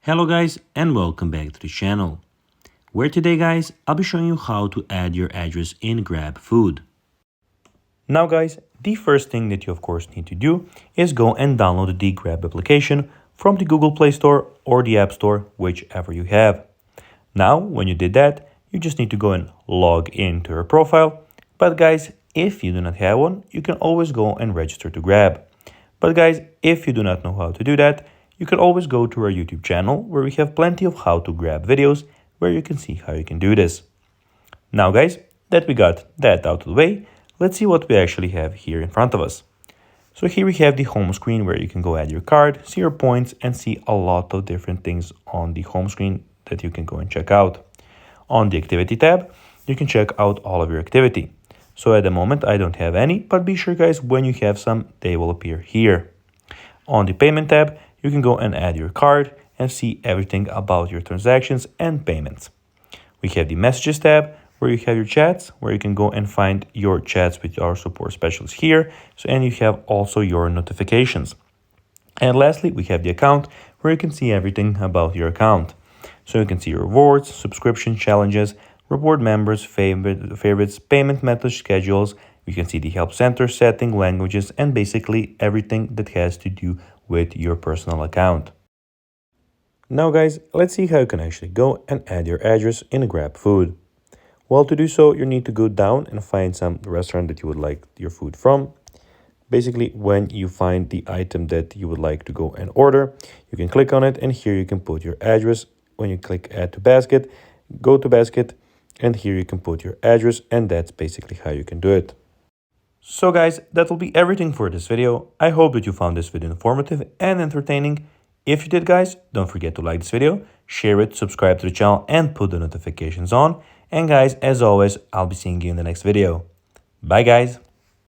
Hello guys and welcome back to the channel, where today guys I'll be showing you how to add your address in Grabfood. Now guys, the first thing that you of course need to do is go and download the Grab application from the Google Play Store or the App Store, whichever you have. Now when you did that, you just need to go and log into your profile. But guys, if you do not have one, you can always go and register to Grab. But guys, if you do not know how to do that, you can always go to our YouTube channel where we have plenty of how to grab videos where you can see how you can do this. Now guys, that we got that out of the way, let's see what we actually have here in front of us. So here we have the home screen where you can go add your card, see your points, and see a lot of different things on the home screen that you can go and check out. On the activity tab, you can check out all of your activity. So at the moment I don't have any, but be sure guys, when you have some, they will appear here. On the payment tab, you can go and add your card and see everything about your transactions and payments. We have the messages tab where you have your chats, where you can go and find your chats with our support specialists here. And you have also your notifications. And lastly, we have the account where you can see everything about your account. So you can see your rewards, subscription challenges, reward members, favorites, payment method schedules. You can see the help center, setting, languages, and basically everything that has to do with your personal account. Now guys, let's see how you can actually go and add your address in Grabfood. Well, to do so, you need to go down and find some restaurant that you would like your food from. Basically, when you find the item that you would like to go and order, you can click on it and here you can put your address. When you click add to basket, go to basket, and here you can put your address, and that's basically how you can do it. So guys, that will be everything for this video. I hope that you found this video informative and entertaining. If you did guys, don't forget to like this video, share it, subscribe to the channel, and put the notifications on. And guys, as always, I'll be seeing you in the next video. Bye guys.